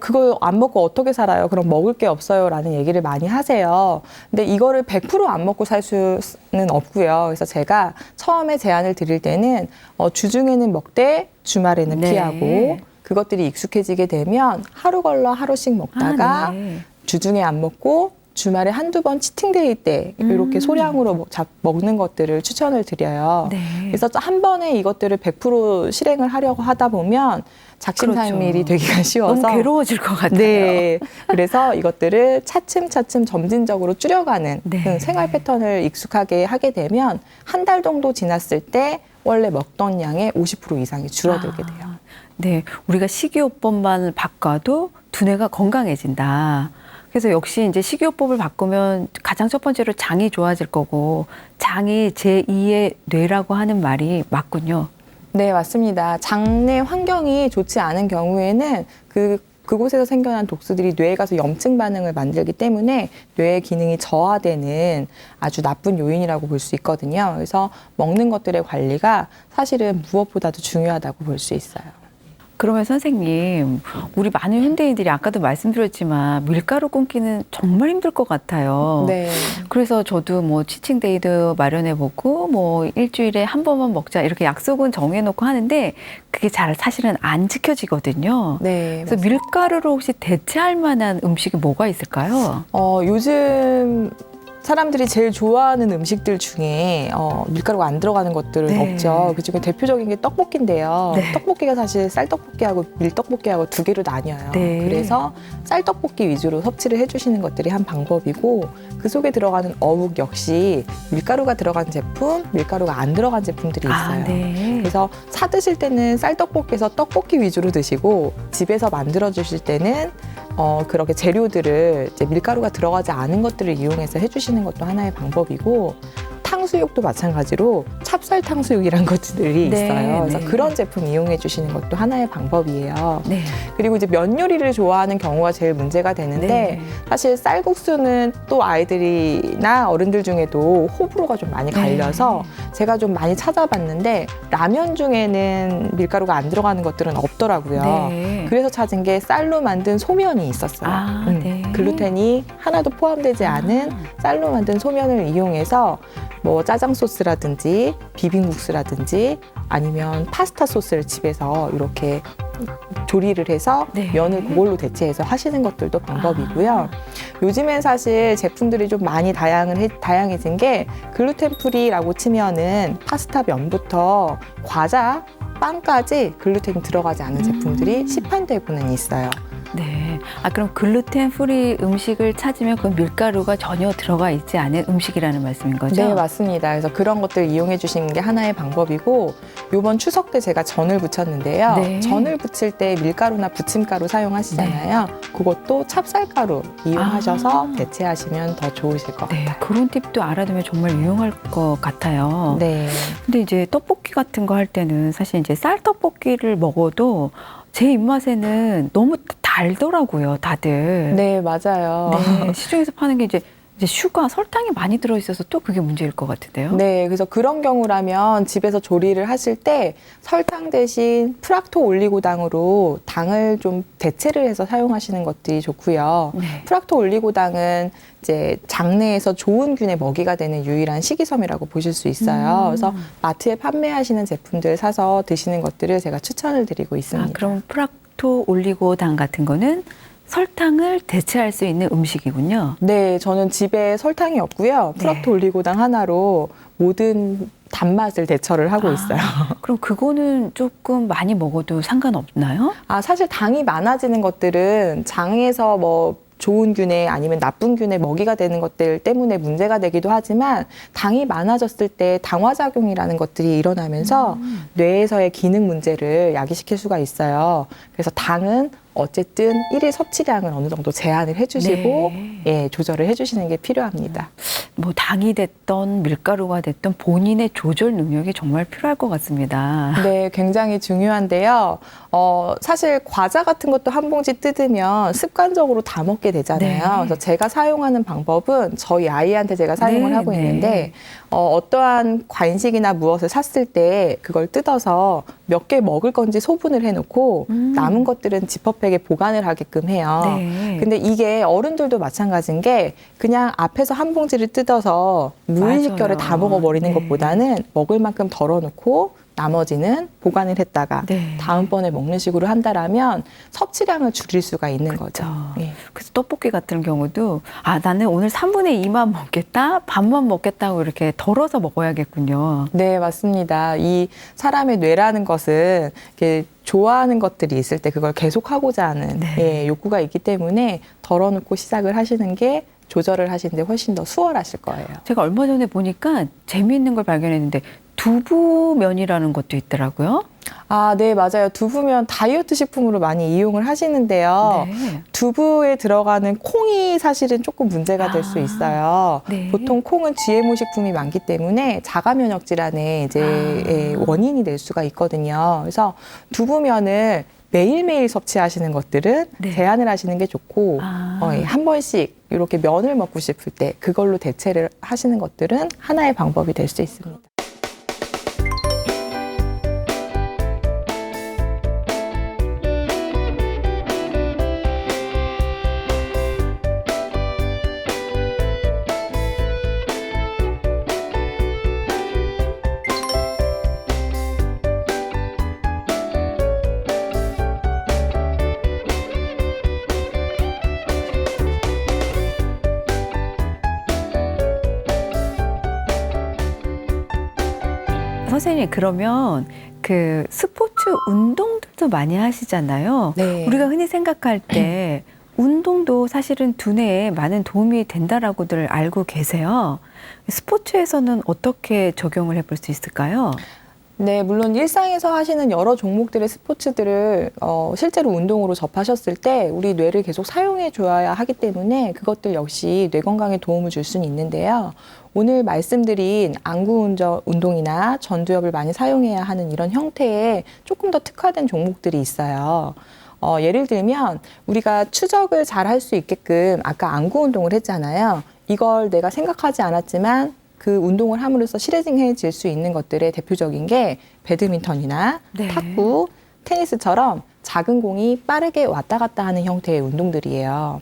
그거 안 먹고 어떻게 살아요? 그럼 먹을 게 없어요. 라는 얘기를 많이 하세요. 근데 이거를 100% 안 먹고 살 수는 없고요. 그래서 제가 처음에 제안을 드릴 때는 주중에는 먹되 주말에는 네. 피하고 그것들이 익숙해지게 되면 하루 걸러 하루씩 먹다가 네. 주중에 안 먹고 주말에 한두 번 치팅데이 때 이렇게 소량으로 먹는 것들을 추천을 드려요. 네. 그래서 한 번에 이것들을 100% 실행을 하려고 하다 보면 작심삼일이 그렇죠. 되기가 쉬워서 너무 괴로워질 것 같아요. 네. 그래서 이것들을 차츰차츰 점진적으로 줄여가는 네. 그런 생활 패턴을 익숙하게 하게 되면 한 달 정도 지났을 때 원래 먹던 양의 50% 이상이 줄어들게 돼요. 네, 우리가 식이요법만 바꿔도 두뇌가 건강해진다. 그래서 역시 이제 식이요법을 바꾸면 가장 첫 번째로 장이 좋아질 거고 장이 제2의 뇌라고 하는 말이 맞군요. 네, 맞습니다. 장내 환경이 좋지 않은 경우에는 그곳에서 생겨난 독소들이 뇌에 가서 염증 반응을 만들기 때문에 뇌의 기능이 저하되는 아주 나쁜 요인이라고 볼 수 있거든요. 그래서 먹는 것들의 관리가 사실은 무엇보다도 중요하다고 볼 수 있어요. 그러면 선생님, 우리 많은 현대인들이 아까도 말씀드렸지만 밀가루 끊기는 정말 힘들 것 같아요. 네. 그래서 저도 뭐 치팅데이도 마련해보고 뭐 일주일에 한 번만 먹자 이렇게 약속은 정해놓고 하는데 그게 잘 사실은 안 지켜지거든요. 네. 그래서 밀가루로 혹시 대체할 만한 음식이 뭐가 있을까요? 요즘 사람들이 제일 좋아하는 음식들 중에 밀가루가 안 들어가는 것들은 네. 없죠. 그중에 대표적인 게 떡볶이인데요. 네. 떡볶이가 사실 쌀떡볶이하고 밀떡볶이하고 두 개로 나뉘어요. 네. 그래서 쌀떡볶이 위주로 섭취를 해주시는 것들이 한 방법이고 그 속에 들어가는 어묵 역시 밀가루가 들어간 제품, 밀가루가 안 들어간 제품들이 있어요. 네. 그래서 사 드실 때는 쌀떡볶이에서 떡볶이 위주로 드시고 집에서 만들어 주실 때는 그렇게 재료들을 이제 밀가루가 들어가지 않은 것들을 이용해서 해주시는 것도 하나의 방법이고 탕수육도 마찬가지로 찹쌀 탕수육이란 것들이 네, 있어요. 그래서 네. 그런 제품 이용해 주시는 것도 하나의 방법이에요. 네. 그리고 이제 면 요리를 좋아하는 경우가 제일 문제가 되는데 네. 사실 쌀국수는 또 아이들이나 어른들 중에도 호불호가 좀 많이 갈려서 제가 좀 많이 찾아봤는데 라면 중에는 밀가루가 안 들어가는 것들은 없더라고요. 네. 그래서 찾은 게 쌀로 만든 소면이 있었어요. 네. 글루텐이 하나도 포함되지 않은 쌀로 만든 소면을 이용해서 뭐 짜장 소스라든지 비빔국수라든지 아니면 파스타 소스를 집에서 이렇게 조리를 해서 네. 면을 그걸로 대체해서 하시는 것들도 방법이고요. 요즘엔 사실 제품들이 좀 많이 다양해진 게 글루텐 프리라고 치면은 파스타 면부터 과자, 빵까지 글루텐이 들어가지 않은 제품들이 시판되고는 있어요. 네. 그럼 글루텐 프리 음식을 찾으면 그 밀가루가 전혀 들어가 있지 않은 음식이라는 말씀인 거죠? 네, 맞습니다. 그래서 그런 것들 이용해 주시는 게 하나의 방법이고 이번 추석 때 제가 전을 부쳤는데요. 네. 전을 부칠 때 밀가루나 부침가루 사용하시잖아요. 그것도 찹쌀가루 이용하셔서 대체하시면 더 좋으실 것 네, 같아요. 그런 팁도 알아두면 정말 유용할 것 같아요. 네. 근데 이제 떡볶이 같은 거 할 때는 사실 이제 쌀떡볶이를 먹어도 제 입맛에는 너무 달더라고요, 다들. 네, 맞아요. 네, 시중에서 파는 게 이제 슈가, 설탕이 많이 들어있어서 또 그게 문제일 것 같은데요. 네, 그래서 그런 경우라면 집에서 조리를 하실 때 설탕 대신 프락토 올리고당으로 당을 좀 대체를 해서 사용하시는 것들이 좋고요. 네. 프락토 올리고당은 이제 장내에서 좋은 균의 먹이가 되는 유일한 식이섬이라고 보실 수 있어요. 그래서 마트에 판매하시는 제품들 사서 드시는 것들을 제가 추천을 드리고 있습니다. 그럼 프락토 올리고당 같은 거는 설탕을 대체할 수 있는 음식이군요. 네, 저는 집에 설탕이 없고요. 프락토 올리고당 하나로 모든 단맛을 대처를 하고 있어요. 그럼 그거는 조금 많이 먹어도 상관없나요? 사실 당이 많아지는 것들은 장에서 뭐 좋은 균에 아니면 나쁜 균에 먹이가 되는 것들 때문에 문제가 되기도 하지만 당이 많아졌을 때 당화작용이라는 것들이 일어나면서 뇌에서의 기능 문제를 야기시킬 수가 있어요. 그래서 당은 어쨌든 일일 섭취량을 어느 정도 제한을 해주시고 예, 조절을 해주시는 게 필요합니다. 뭐 당이 됐던 밀가루가 됐던 본인의 조절 능력이 정말 필요할 것 같습니다. 네, 굉장히 중요한데요. 사실 과자 같은 것도 한 봉지 뜯으면 습관적으로 다 먹게 되잖아요. 네. 그래서 제가 사용하는 방법은 저희 아이한테 제가 사용을 네, 하고 네. 있는데 어떠한 간식이나 무엇을 샀을 때 그걸 뜯어서 몇 개 먹을 건지 소분을 해놓고 남은 것들은 지퍼백에 보관을 하게끔 해요. 네. 근데 이게 어른들도 마찬가지인 게 그냥 앞에서 한 봉지를 뜯어서 무의식결에 맞아요. 다 먹어버리는 네. 것보다는 먹을 만큼 덜어놓고 나머지는 보관을 했다가 네. 다음번에 먹는 식으로 한다라면 섭취량을 줄일 수가 있는 거죠. 예. 그래서 떡볶이 같은 경우도 나는 오늘 3분의 2만 먹겠다, 반만 먹겠다고 이렇게 덜어서 먹어야겠군요. 네, 맞습니다. 이 사람의 뇌라는 것은 이렇게 좋아하는 것들이 있을 때 그걸 계속하고자 하는 예, 욕구가 있기 때문에 덜어놓고 시작을 하시는 게 조절을 하시는데 훨씬 더 수월하실 거예요. 제가 얼마 전에 보니까 재미있는 걸 발견했는데 두부면이라는 것도 있더라고요. 네, 맞아요. 두부면 다이어트 식품으로 많이 이용을 하시는데요. 네. 두부에 들어가는 콩이 사실은 조금 문제가 될 수 있어요. 네. 보통 콩은 GMO 식품이 많기 때문에 자가 면역 질환의 이제 원인이 될 수가 있거든요. 그래서 두부면을 매일매일 섭취하시는 것들은 네. 제한을 하시는 게 좋고 한 번씩 이렇게 면을 먹고 싶을 때 그걸로 대체를 하시는 것들은 하나의 방법이 될 수 있습니다. 선생님, 그러면 그 스포츠 운동들도 많이 하시잖아요. 네. 우리가 흔히 생각할 때 운동도 사실은 두뇌에 많은 도움이 된다라고들 알고 계세요. 스포츠에서는 어떻게 적용을 해볼 수 있을까요? 네, 물론 일상에서 하시는 여러 종목들의 스포츠들을 실제로 운동으로 접하셨을 때 우리 뇌를 계속 사용해 줘야 하기 때문에 그것들 역시 뇌 건강에 도움을 줄 수는 있는데요. 오늘 말씀드린 안구 운동이나 전두엽을 많이 사용해야 하는 이런 형태의 조금 더 특화된 종목들이 있어요. 예를 들면 우리가 추적을 잘 할 수 있게끔 아까 안구 운동을 했잖아요. 이걸 내가 생각하지 않았지만 그 운동을 함으로써 실행해질 수 있는 것들의 대표적인 게 배드민턴이나 네. 탁구, 테니스처럼 작은 공이 빠르게 왔다 갔다 하는 형태의 운동들이에요.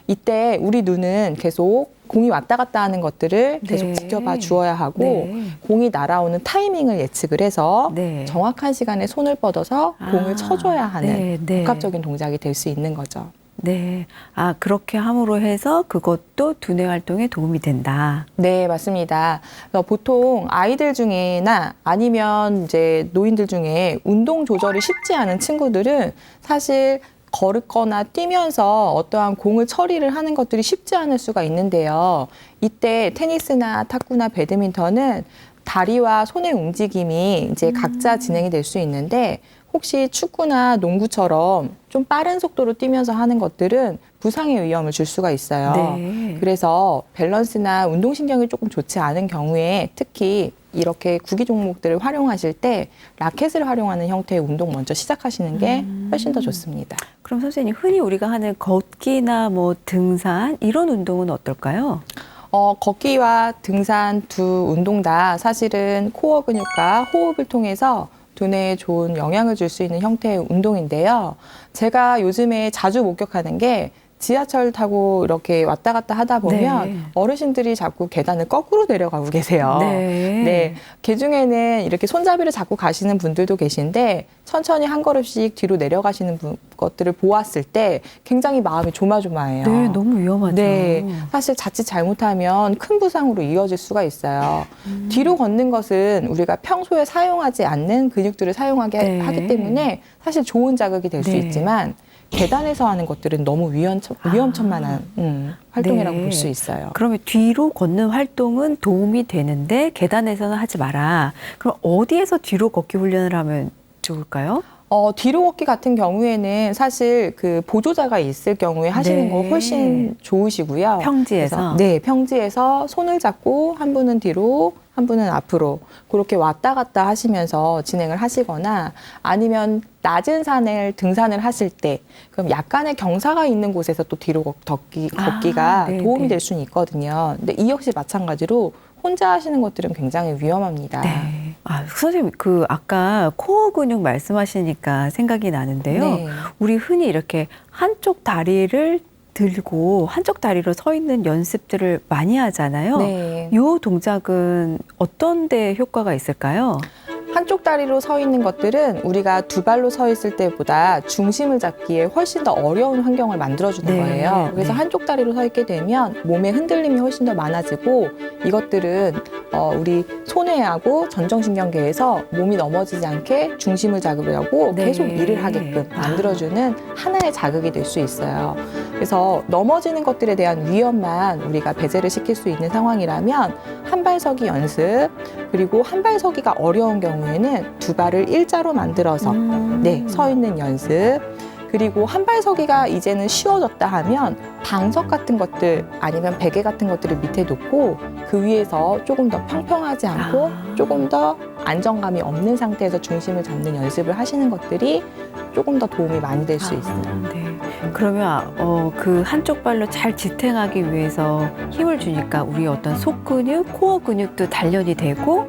이때 우리 눈은 계속 공이 왔다 갔다 하는 것들을 계속 네. 지켜봐 주어야 하고 네. 공이 날아오는 타이밍을 예측을 해서 네. 정확한 시간에 손을 뻗어서 공을 쳐줘야 하는 네, 네. 복합적인 동작이 될 수 있는 거죠. 네. 아, 그렇게 함으로 해서 그것도 두뇌 활동에 도움이 된다. 네, 맞습니다. 그래서 보통 아이들 중에나 아니면 이제 노인들 중에 운동 조절이 쉽지 않은 친구들은 사실 걸거나 뛰면서 어떠한 공을 처리를 하는 것들이 쉽지 않을 수가 있는데요. 이때 테니스나 탁구나 배드민턴은 다리와 손의 움직임이 이제 각자 진행이 될 수 있는데 혹시 축구나 농구처럼 좀 빠른 속도로 뛰면서 하는 것들은 부상의 위험을 줄 수가 있어요. 네. 그래서 밸런스나 운동신경이 조금 좋지 않은 경우에 특히 이렇게 구기 종목들을 활용하실 때 라켓을 활용하는 형태의 운동 먼저 시작하시는 게 훨씬 더 좋습니다. 그럼 선생님, 흔히 우리가 하는 걷기나 뭐 등산 이런 운동은 어떨까요? 걷기와 등산 두 운동 다 사실은 코어 근육과 호흡을 통해서 두뇌에 좋은 영향을 줄 수 있는 형태의 운동인데요. 제가 요즘에 자주 목격하는 게 지하철 타고 이렇게 왔다 갔다 하다 보면 네. 어르신들이 자꾸 계단을 거꾸로 내려가고 계세요. 네. 네. 그중에는 이렇게 손잡이를 잡고 가시는 분들도 계신데 천천히 한 걸음씩 뒤로 내려가시는 것들을 보았을 때 굉장히 마음이 조마조마해요. 네, 너무 위험하죠. 네, 사실 자칫 잘못하면 큰 부상으로 이어질 수가 있어요. 뒤로 걷는 것은 우리가 평소에 사용하지 않는 근육들을 사용하게 네. 하기 때문에 사실 좋은 자극이 될 수 네. 있지만 계단에서 하는 것들은 너무 위험천만한 활동이라고 네. 볼 수 있어요. 그러면 뒤로 걷는 활동은 도움이 되는데 계단에서는 하지 마라. 그럼 어디에서 뒤로 걷기 훈련을 하면 좋을까요? 뒤로 걷기 같은 경우에는 사실 그 보조자가 있을 경우에 하시는 네. 거 훨씬 좋으시고요. 평지에서? 그래서, 네, 평지에서 손을 잡고 한 분은 뒤로, 한 분은 앞으로 그렇게 왔다 갔다 하시면서 진행을 하시거나 아니면 낮은 산을 등산을 하실 때 그럼 약간의 경사가 있는 곳에서 또 뒤로 걷기가 네, 도움이 네. 될 수는 있거든요. 근데 이 역시 마찬가지로 혼자 하시는 것들은 굉장히 위험합니다. 네. 아, 선생님, 그 아까 코어 근육 말씀하시니까 생각이 나는데요. 네. 우리 흔히 이렇게 한쪽 다리를 들고 한쪽 다리로 서 있는 연습들을 많이 하잖아요. 네. 이 동작은 어떤 데 효과가 있을까요? 한쪽 다리로 서 있는 것들은 우리가 두 발로 서 있을 때보다 중심을 잡기에 훨씬 더 어려운 환경을 만들어주는 네, 거예요. 그래서 네. 한쪽 다리로 서 있게 되면 몸의 흔들림이 훨씬 더 많아지고 이것들은 우리 손해하고 전정신경계에서 몸이 넘어지지 않게 중심을 잡으려고 네. 계속 일을 하게끔 만들어주는 하나의 자극이 될 수 있어요. 그래서 넘어지는 것들에 대한 위험만 우리가 배제를 시킬 수 있는 상황이라면 한 발 서기 연습 그리고 한 발 서기가 어려운 경우에는 두 발을 일자로 만들어서 서 있는 연습 그리고 한 발 서기가 이제는 쉬워졌다 하면 방석 같은 것들 아니면 베개 같은 것들을 밑에 놓고 그 위에서 조금 더 평평하지 않고 조금 더 안정감이 없는 상태에서 중심을 잡는 연습을 하시는 것들이 조금 더 도움이 많이 될 수 있어요. 네. 그러면 그 한쪽 발로 잘 지탱하기 위해서 힘을 주니까 우리 어떤 속 근육, 코어 근육도 단련이 되고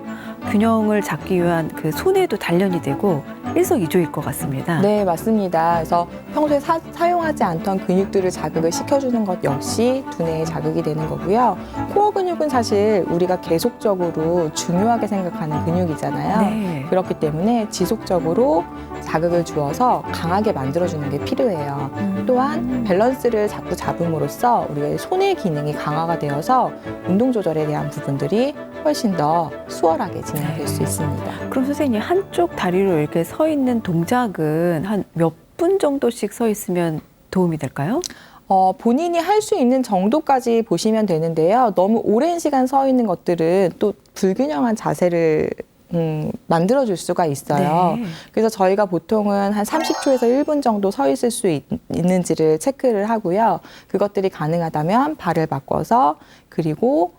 균형을 잡기 위한 그 손에도 단련이 되고 일석이조일 것 같습니다. 네, 맞습니다. 그래서 평소에 사용하지 않던 근육들을 자극을 시켜주는 것 역시 두뇌에 자극이 되는 거고요. 코어 근육은 사실 우리가 계속적으로 중요하게 생각하는 근육이잖아요. 네. 그렇기 때문에 지속적으로 자극을 주어서 강하게 만들어주는 게 필요해요. 또한 밸런스를 자꾸 잡음으로써 우리의 손의 기능이 강화가 되어서 운동 조절에 대한 부분들이 훨씬 더 수월하게 진행될 수 있습니다. 그럼 선생님, 한쪽 다리로 이렇게 서 있는 동작은 한 몇 분 정도씩 서 있으면 도움이 될까요? 본인이 할 수 있는 정도까지 보시면 되는데요. 너무 오랜 시간 서 있는 것들은 또 불균형한 자세를 만들어줄 수가 있어요. 네. 그래서 저희가 보통은 한 30초에서 1분 정도 서 있을 수 있는지를 체크를 하고요. 그것들이 가능하다면 발을 바꿔서, 그리고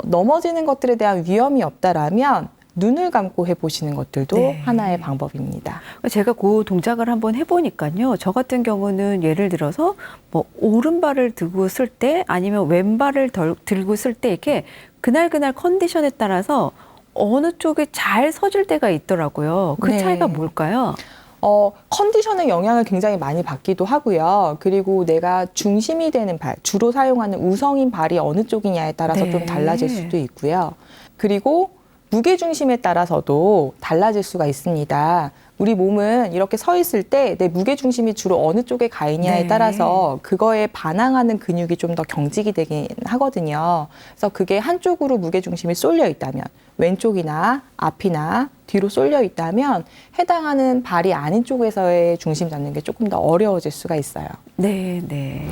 넘어지는 것들에 대한 위험이 없다라면 눈을 감고 해보시는 것들도 네. 하나의 방법입니다. 제가 그 동작을 한번 해보니까요. 저 같은 경우는 예를 들어서 뭐 오른발을 들고 쓸 때 아니면 왼발을 들고 쓸 때 이렇게 그날 컨디션에 따라서 어느 쪽에 잘 서질 때가 있더라고요. 그 네. 차이가 뭘까요? 컨디션의 영향을 굉장히 많이 받기도 하고요. 그리고 내가 중심이 되는 발, 주로 사용하는 우성인 발이 어느 쪽이냐에 따라서 네. 좀 달라질 수도 있고요. 그리고 무게 중심에 따라서도 달라질 수가 있습니다. 우리 몸은 이렇게 서 있을 때 내 무게 중심이 주로 어느 쪽에 가 있냐에 네. 따라서 그거에 반항하는 근육이 좀 더 경직이 되긴 하거든요. 그래서 그게 한쪽으로 무게 중심이 쏠려 있다면, 왼쪽이나 앞이나 뒤로 쏠려 있다면 해당하는 발이 아닌 쪽에서의 중심 잡는 게 조금 더 어려워질 수가 있어요. 네, 네.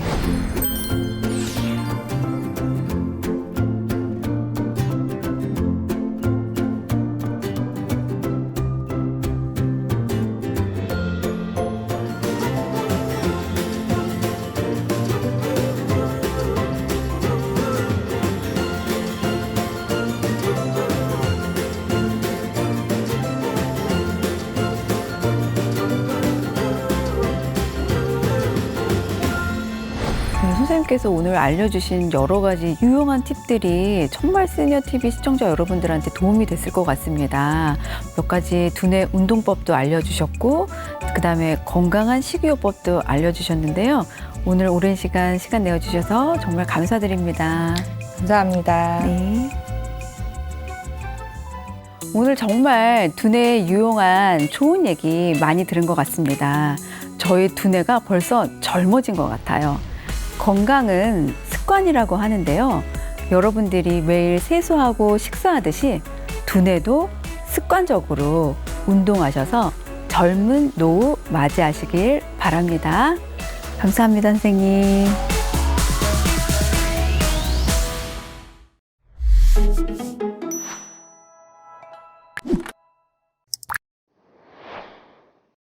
선생님께서 오늘 알려주신 여러 가지 유용한 팁들이 정말 시니어 TV 시청자 여러분들한테 도움이 됐을 것 같습니다. 몇 가지 두뇌 운동법도 알려주셨고, 그다음에 건강한 식이요법도 알려주셨는데요. 오늘 오랜 시간 내어주셔서 정말 감사드립니다. 감사합니다. 네. 오늘 정말 두뇌에 유용한 좋은 얘기 많이 들은 것 같습니다. 저희 두뇌가 벌써 젊어진 것 같아요. 건강은 습관이라고 하는데요. 여러분들이 매일 세수하고 식사하듯이 두뇌도 습관적으로 운동하셔서 젊은 노후 맞이하시길 바랍니다. 감사합니다, 선생님.